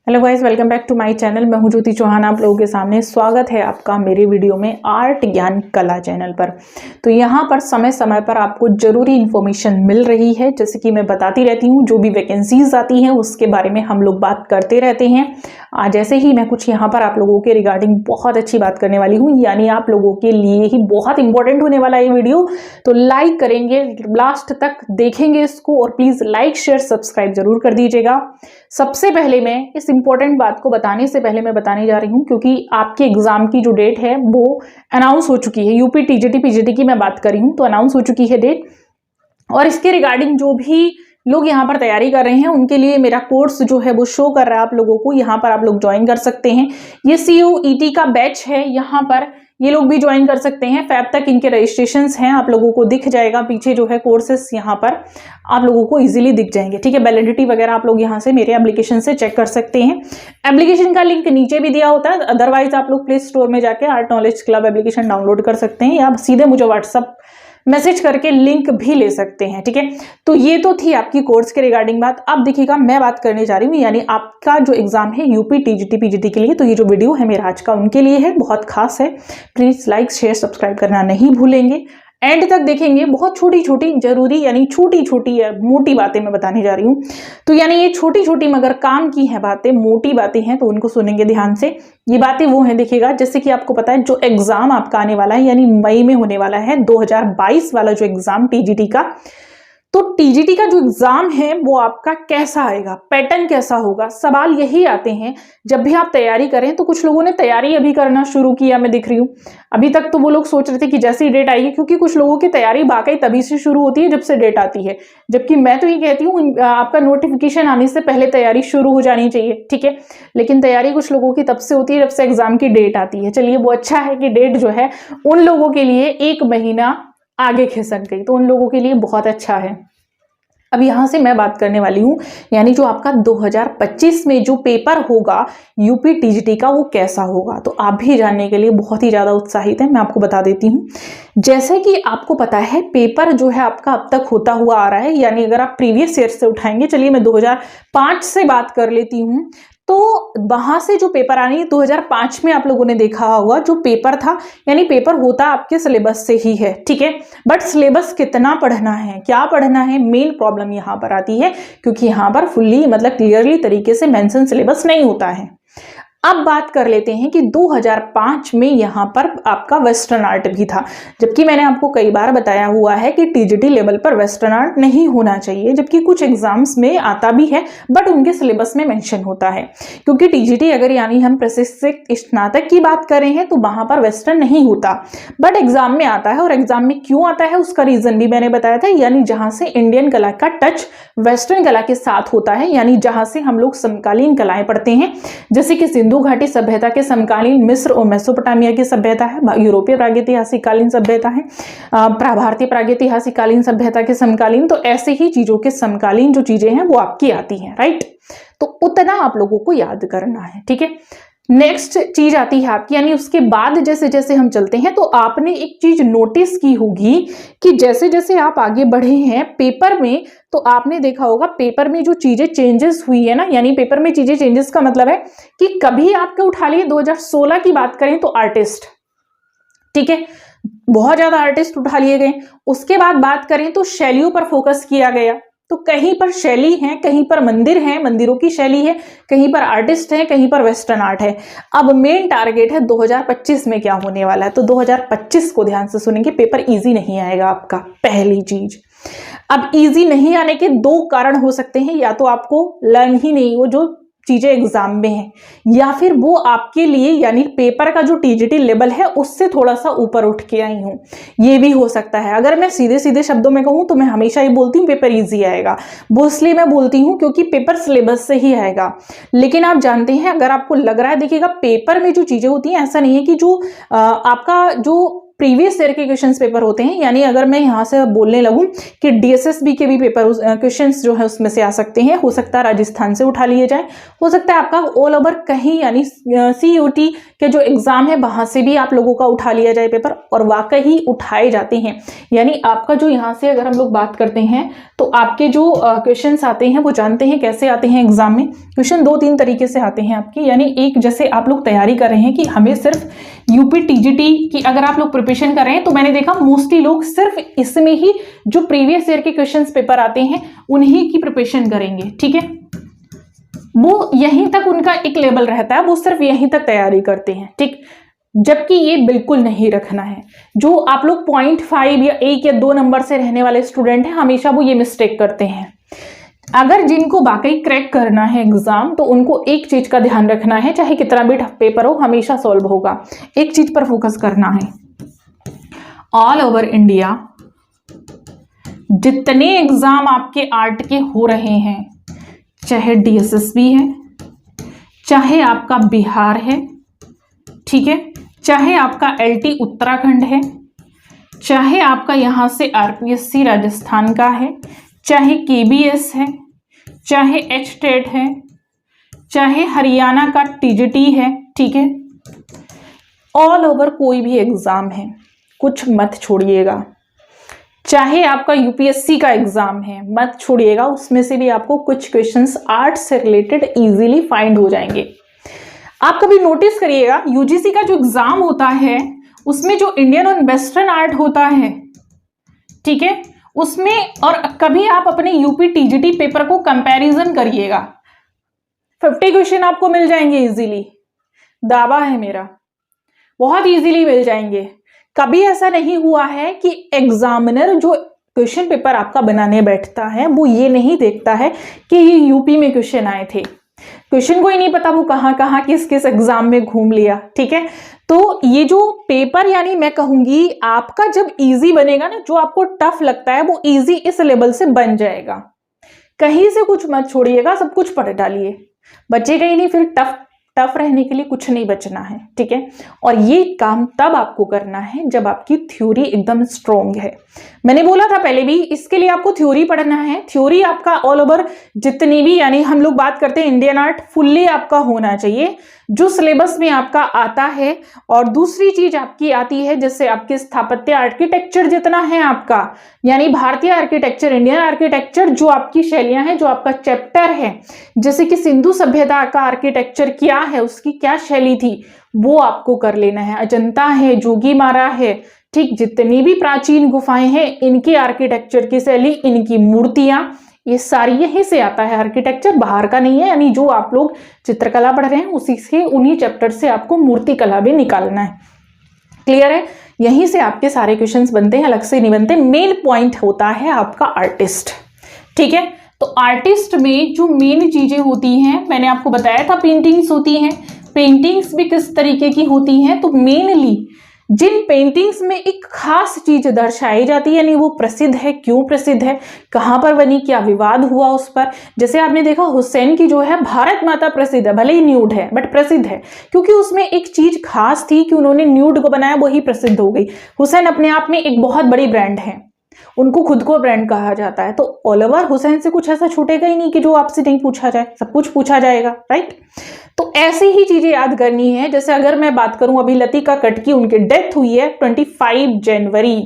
Hello guys, welcome back to my channel. मैं हूं ज्योति चौहान। आप लोगों के सामने स्वागत है आपका मेरे वीडियो में आर्ट ज्ञान कला चैनल पर। तो यहां पर समय समय पर आपको जरूरी इन्फॉर्मेशन मिल रही है, जैसे कि मैं बताती रहती हूं। जो भी वैकेंसीज आती हैं उसके बारे में हम लोग बात करते रहते हैं। जैसे ही मैं कुछ यहाँ पर आप लोगों के रिगार्डिंग बहुत अच्छी बात करने वाली हूँ, यानी आप लोगों के लिए ही बहुत इंपॉर्टेंट होने वाला ये वीडियो। तो लाइक करेंगे, लास्ट तक देखेंगे इसको, और प्लीज लाइक शेयर सब्सक्राइब जरूर कर दीजिएगा। सबसे पहले मैं इस इंपॉर्टेंट बात को बताने से पहले मैं बताने जा रही हूँ, क्योंकि आपके एग्जाम की जो डेट है वो अनाउंस हो चुकी है। यूपी टीजीटी पीजीटी की मैं बात कर रही हूँ, तो अनाउंस हो चुकी है डेट। और इसके रिगार्डिंग जो भी लोग यहाँ पर तैयारी कर रहे हैं उनके लिए मेरा कोर्स जो है वो शो कर रहा है आप लोगों को। यहाँ पर आप लोग ज्वाइन कर सकते हैं। ये CUET का बैच है, यहाँ पर ये लोग भी ज्वाइन कर सकते हैं। फैब तक इनके रजिस्ट्रेशंस हैं, आप लोगों को दिख जाएगा पीछे जो है कोर्सेस, यहाँ पर आप लोगों को इजीली दिख जाएंगे। ठीक है, वैलिडिटी वगैरह आप लोग यहाँ से मेरे एप्लीकेशन से चेक कर सकते हैं। एप्लीकेशन का लिंक नीचे भी दिया होता है, अदरवाइज आप लोग प्ले स्टोर में जाके art knowledge club application download कर सकते हैं, या सीधे मुझे व्हाट्सअप मैसेज करके लिंक भी ले सकते हैं। ठीक है, तो ये तो थी आपकी कोर्स के रिगार्डिंग बात। अब देखिएगा, मैं बात करने जा रही हूँ, यानी आपका जो एग्जाम है यूपी टीजीटी पीजीटी के लिए। तो ये जो वीडियो है मेरा आज का उनके लिए है, बहुत खास है। प्लीज लाइक शेयर सब्सक्राइब करना नहीं भूलेंगे। एंड तक देखेंगे, बहुत छोटी छोटी जरूरी, यानी छोटी छोटी या मोटी बातें मैं बताने जा रही हूँ। तो यानी ये छोटी छोटी मगर काम की है बातें, मोटी बातें हैं, तो उनको सुनेंगे ध्यान से। ये बातें वो हैं, देखिएगा, जैसे कि आपको पता है जो एग्जाम आपका आने वाला है, यानी मई में होने वाला है 2022 वाला जो एग्जाम टीजीटी का। तो टीजीटी का जो एग्जाम है वो आपका कैसा आएगा, पैटर्न कैसा होगा, सवाल यही आते हैं जब भी आप तैयारी करें। तो कुछ लोगों ने तैयारी अभी करना शुरू किया, मैं दिख रही हूँ। अभी तक तो वो लोग सोच रहे थे कि जैसी डेट आएगी, क्योंकि कुछ लोगों की तैयारी वाकई तभी से शुरू होती है जब से डेट आती है। जबकि मैं तो ये कहती हूँ आपका नोटिफिकेशन आने से पहले तैयारी शुरू हो जानी चाहिए। ठीक है, लेकिन तैयारी कुछ लोगों की तब से होती है जब से एग्जाम की डेट आती है। चलिए, वो अच्छा है कि डेट जो है उन लोगों के लिए 1 महीना आगे खिसक गई, तो उन लोगों के लिए बहुत अच्छा है। अब यहां से मैं बात करने वाली हूं, यानी जो आपका 2025 में जो पेपर होगा यूपी टीजीटी का, वो कैसा होगा। तो आप भी जानने के लिए बहुत ही ज्यादा उत्साहित हैं, मैं आपको बता देती हूं। जैसे कि आपको पता है, पेपर जो है आपका अब तक होता हुआ आ रहा है, यानी अगर आप प्रीवियस ईयर से उठाएंगे, चलिए मैं 2005 से बात कर लेती हूं। तो वहां से जो पेपर आनी है 2005 में, आप लोगों ने देखा होगा जो पेपर था, यानी पेपर होता आपके सिलेबस से ही है। ठीक है, बट सिलेबस कितना पढ़ना है, क्या पढ़ना है, मेन प्रॉब्लम यहां पर आती है, क्योंकि यहां पर फुल्ली मतलब क्लियरली तरीके से मेंशन सिलेबस नहीं होता है। अब बात कर लेते हैं कि 2005 में यहां पर आपका वेस्टर्न आर्ट भी था, जबकि मैंने आपको कई बार बताया हुआ है कि टीजीटी लेवल पर वेस्टर्न आर्ट नहीं होना चाहिए, जबकि कुछ एग्जाम्स में आता भी है बट उनके सिलेबस में मेंशन होता है। क्योंकि टीजीटी अगर यानी हम प्रशिक्षित स्नातक की बात करें हैं तो वहां पर वेस्टर्न नहीं होता, बट एग्जाम में आता है। और एग्जाम में क्यों आता है उसका रीजन भी मैंने बताया था, यानी जहां से इंडियन कला का टच वेस्टर्न कला के साथ होता है, यानी जहां से हम लोग समकालीन कलाएं पढ़ते हैं, जैसे कि सिंधु घाटी सभ्यता के समकालीन मिस्र और मेसोपोटामिया की सभ्यता है, यूरोपीय प्रागैतिहासिक कालीन सभ्यता है, भारतीय प्रागैतिहासिक कालीन सभ्यता के समकालीन। तो ऐसे ही चीजों के समकालीन जो चीजें हैं वो आपकी आती हैं, राइट। तो उतना आप लोगों को याद करना है। ठीक है, नेक्स्ट चीज आती है आपकी, यानी उसके बाद जैसे जैसे हम चलते हैं, तो आपने एक चीज नोटिस की होगी कि जैसे जैसे आप आगे बढ़े हैं पेपर में, तो आपने देखा होगा पेपर में जो चीजें चेंजेस हुई है ना, यानी पेपर में चीजें चेंजेस का मतलब है कि कभी आपके उठा लिए 2016 की बात करें तो आर्टिस्ट, ठीक है, बहुत ज्यादा आर्टिस्ट उठा लिए गए। उसके बाद बात करें तो शैलियों पर फोकस किया गया, तो कहीं पर शैली है, कहीं पर मंदिर है, मंदिरों की शैली है, कहीं पर आर्टिस्ट है, कहीं पर वेस्टर्न आर्ट है। अब मेन टारगेट है 2025 में क्या होने वाला है। तो 2025 को ध्यान से सुनेंगे, पेपर इजी नहीं आएगा आपका, पहली चीज। अब इजी नहीं आने के 2 कारण हो सकते हैं, या तो आपको लर्न ही नहीं वो जो चीजें एग्जाम में है, या फिर वो आपके लिए यानी पेपर का जो टीजीटी लेवल है उससे थोड़ा सा ऊपर उठ के आई हूं, ये भी हो सकता है। अगर मैं सीधे सीधे शब्दों में कहूं तो मैं हमेशा ये बोलती हूँ पेपर इजी आएगा, वो इसलिए मैं बोलती हूँ क्योंकि पेपर सिलेबस से ही आएगा। लेकिन आप जानते हैं, अगर आपको लग रहा है, देखिएगा पेपर में जो चीजें होती हैं, ऐसा नहीं है कि जो आपका जो प्रीवियस ईयर के क्वेश्चंस पेपर होते हैं, यानी अगर मैं यहाँ से बोलने लगूं कि डीएसएसबी के भी पेपर क्वेश्चंस जो है उसमें से आ सकते हैं, हो सकता है राजस्थान से उठा लिए जाए, हो सकता है आपका ऑल ओवर कहीं यानी सीयूटी के जो एग्जाम है वहां से भी आप लोगों का उठा लिया जाए पेपर, और वाकई ही उठाए जाते हैं। यानी आपका जो यहाँ से अगर हम लोग बात करते हैं तो आपके जो क्वेश्चंस आते हैं वो जानते हैं कैसे आते हैं एग्जाम में। क्वेश्चन 2-3 तरीके से आते हैं आपके, यानी एक जैसे आप लोग तैयारी कर रहे हैं कि हमें सिर्फ यूपी टीजीटी की अगर आप लोग प्रिपरेशन कर रहे हैं, तो मैंने देखा मोस्टली लोग सिर्फ इसमें ही जो प्रीवियस ईयर के क्वेश्चंस पेपर आते हैं उन्हीं की प्रिपरेशन करेंगे, ठीक है। वो यहीं तक उनका एक लेवल रहता है, वो सिर्फ यहीं तक तैयारी करते हैं, ठीक। जबकि ये बिल्कुल नहीं रखना है। जो आप लोग 0.5 या 1 या 2 नंबर से रहने वाले स्टूडेंट हैं, हमेशा वो ये मिस्टेक करते हैं। अगर जिनको वाकई क्रैक करना है एग्जाम, तो उनको एक चीज का ध्यान रखना है, चाहे कितना भी टफ पेपर हो हमेशा सॉल्व होगा। एक चीज पर फोकस करना है, ऑल ओवर इंडिया जितने एग्जाम आपके आर्ट के हो रहे हैं, चाहे डीएसएसबी है, चाहे आपका बिहार है, ठीक है, चाहे आपका एलटी उत्तराखंड है, चाहे आपका यहां से आरपीएससी राजस्थान का है, चाहे केबीएस है, चाहे एचटेट है, चाहे हरियाणा का टीजीटी है, ठीक है, ऑल ओवर कोई भी एग्जाम है, कुछ मत छोड़िएगा। चाहे आपका यूपीएससी का एग्जाम है, मत छोड़िएगा, उसमें से भी आपको कुछ क्वेश्चंस आर्ट से रिलेटेड इजीली फाइंड हो जाएंगे। आप कभी नोटिस करिएगा यूजीसी का जो एग्जाम होता है उसमें जो इंडियन और वेस्टर्न आर्ट होता है, ठीक है, उसमें, और कभी आप अपने यूपी टीजीटी पेपर को कंपैरिजन करिएगा, 50 क्वेश्चन आपको मिल जाएंगे इजीली, दावा है मेरा, बहुत इजीली मिल जाएंगे। कभी ऐसा नहीं हुआ है कि एग्जामिनर जो क्वेश्चन पेपर आपका बनाने बैठता है वो ये नहीं देखता है कि ये यूपी में क्वेश्चन आए थे। क्वेश्चन को ही नहीं पता वो कहां कहां किस किस एग्जाम में घूम लिया, ठीक है। तो ये जो पेपर, यानी मैं कहूंगी आपका जब इजी बनेगा ना, जो आपको टफ लगता है वो इजी इस लेवल से बन जाएगा। कहीं से कुछ मत छोड़िएगा, सब कुछ पढ़ डालिए, बचेगा ही नहीं, फिर टफ रहने के लिए कुछ नहीं बचना है, ठीक है। और ये काम तब आपको करना है जब आपकी थ्योरी एकदम स्ट्रॉन्ग है। मैंने बोला था पहले भी, इसके लिए आपको थ्योरी पढ़ना है। थ्योरी आपका ऑल ओवर जितनी भी, यानी हम लोग बात करते हैं इंडियन आर्ट, फुल्ली आपका होना चाहिए जो सिलेबस में आपका आता है। और दूसरी चीज आपकी आती है जैसे आपके स्थापत्य आर्किटेक्चर जितना है आपका, यानी भारतीय आर्किटेक्चर, इंडियन आर्किटेक्चर, जो आपकी शैलियां हैं, जो आपका चैप्टर है, जैसे कि सिंधु सभ्यता का आर्किटेक्चर क्या है, उसकी क्या शैली थी, वो आपको कर लेना है। अजंता है, जोगीमारा है, ठीक, जितनी भी प्राचीन गुफाएं हैं इनकी आर्किटेक्चर की शैली, इनकी मूर्तियां, ये सारी यहीं से आता है। आर्किटेक्चर बाहर का नहीं है, यानी जो आप लोग चित्रकला पढ़ रहे हैं उसी से, उन्हीं चैप्टर से आपको मूर्ति कला भी निकालना है। क्लियर है? यहीं से आपके सारे क्वेश्चंस बनते हैं, अलग से नहीं बनते। मेन पॉइंट होता है आपका आर्टिस्ट, ठीक है। तो आर्टिस्ट में जो मेन चीजें होती हैं, मैंने आपको बताया था पेंटिंग्स होती हैं। पेंटिंग्स भी किस तरीके की होती हैं, तो मेनली जिन पेंटिंग्स में एक खास चीज दर्शाई जाती है, यानी वो प्रसिद्ध है, क्यों प्रसिद्ध है, कहां पर बनी, क्या विवाद हुआ उस पर। जैसे आपने देखा हुसैन की जो है भारत माता प्रसिद्ध है, भले ही न्यूड है बट प्रसिद्ध है, क्योंकि उसमें एक चीज खास थी कि उन्होंने न्यूड को बनाया, वही प्रसिद्ध हो गई। हुसैन अपने आप में एक बहुत बड़ी ब्रांड है, उनको खुद को ब्रांड कहा जाता है। तो ऑल ओवर हुसैन से कुछ ऐसा छूटेगा ही नहीं कि जो आपसे नहीं पूछा जाए, सब कुछ पूछा जाएगा, राइट। तो ऐसी ही चीजें याद करनी है। जैसे अगर मैं बात करूं, अभी लतिका कटकी, उनकी डेथ हुई है 25 जनवरी,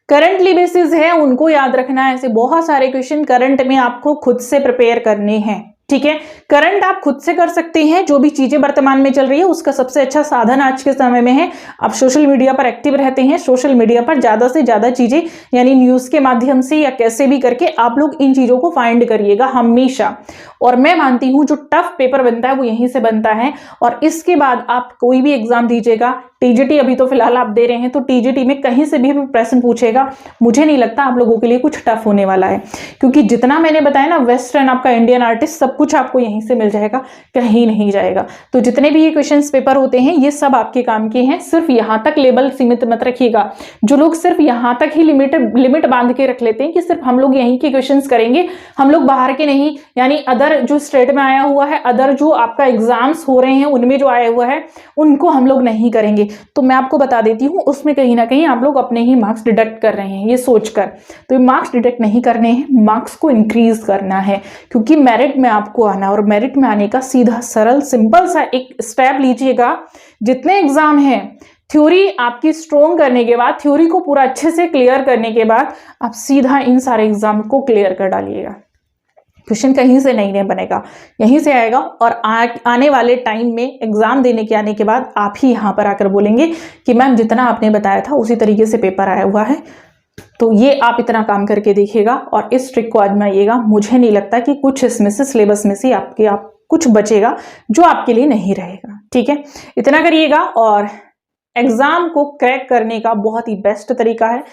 करंटली बेसिस है, उनको याद रखना है। ऐसे बहुत सारे क्वेश्चन करंट में आपको खुद से प्रिपेयर करने हैं, ठीक है। करंट आप खुद से कर सकते हैं, जो भी चीजें वर्तमान में चल रही है उसका सबसे अच्छा साधन आज के समय में है, आप सोशल मीडिया पर एक्टिव रहते हैं, सोशल मीडिया पर ज्यादा से ज्यादा चीजें, यानी न्यूज के माध्यम से या कैसे भी करके आप लोग इन चीजों को फाइंड करिएगा हमेशा। और मैं मानती हूं जो टफ पेपर बनता है वो यहीं से बनता है। और इसके बाद आप कोई भी एग्जाम दीजिएगा, टीजीटी अभी तो फिलहाल आप दे रहे हैं, तो टीजीटी में कहीं से भी प्रश्न पूछेगा, मुझे नहीं लगता आप लोगों के लिए कुछ टफ होने वाला है, क्योंकि जितना मैंने बताया ना, वेस्टर्न आपका इंडियन आर्टिस्ट सब कुछ आपको यहीं से मिल जाएगा, कहीं नहीं जाएगा। तो जितने भी ये क्वेश्चंस पेपर होते हैं ये सब आपके काम के हैं। सिर्फ यहां तक लेवल सीमित मत रखिएगा। जो लोग सिर्फ यहां तक ही लिमिट बांध के रख लेते हैं कि सिर्फ हम लोग यहीं के क्वेश्चंस करेंगे, हम लोग बाहर के नहीं, यानी अदर जो स्टेट में आया हुआ है, अदर जो आपका एग्जाम्स हो रहे हैं उनमें जो आया हुआ है उनको हम लोग नहीं करेंगे। तो मैं आपको बता देती हूँ उसमें कहीं ना कहीं आप लोग अपने ही मार्क्स डिडक्ट कर रहे हैं ये सोचकर। तो मार्क्स डिडक्ट नहीं करने हैं, मार्क्स को इंक्रीज करना है, क्योंकि मेरिट में आपको आना, और मेरिट में आने का सीधा सरल सिंपल सा एक स्टेप लीजिएगा। जितने एग्जाम हैं, थ्योरी आपकी स्ट्रोंग करने के बाद, थ्योरी को पूरा अच्छे से क्लियर करने के बाद आप सीधा इन सारे एग्जाम को क्लियर कर डालिएगा। क्वेश्चन कहीं से नहीं बनेगा, यहीं से आएगा। और आने वाले टाइम में एग्जाम देने के आने के बाद आप ही यहाँ पर आकर बोलेंगे कि मैम जितना आपने बताया था उसी तरीके से पेपर आया हुआ है। तो ये आप इतना काम करके देखिएगा और इस ट्रिक को आजमाइएगा। मुझे नहीं लगता कि कुछ इसमें से सिलेबस में से आप कुछ बचेगा जो आपके लिए नहीं रहेगा। ठीक है, इतना करिएगा और एग्जाम को क्रैक करने का बहुत ही बेस्ट तरीका है।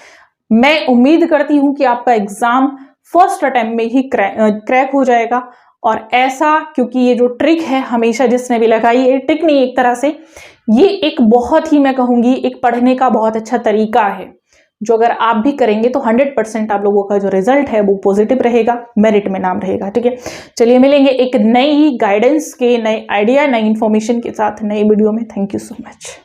मैं उम्मीद करती हूं कि आपका एग्जाम फर्स्ट अटेम्प्ट में ही क्रैक हो जाएगा। और ऐसा, क्योंकि ये जो ट्रिक है हमेशा जिसने भी लगाई, ये ट्रिक नहीं एक तरह से ये एक बहुत ही, मैं कहूंगी, एक पढ़ने का बहुत अच्छा तरीका है, जो अगर आप भी करेंगे तो 100% आप लोगों का जो रिजल्ट है वो पॉजिटिव रहेगा, मेरिट में नाम रहेगा। ठीक है, चलिए मिलेंगे एक नई गाइडेंस के, नए आइडिया, नई इंफॉर्मेशन के साथ नई वीडियो में। Thank you so much.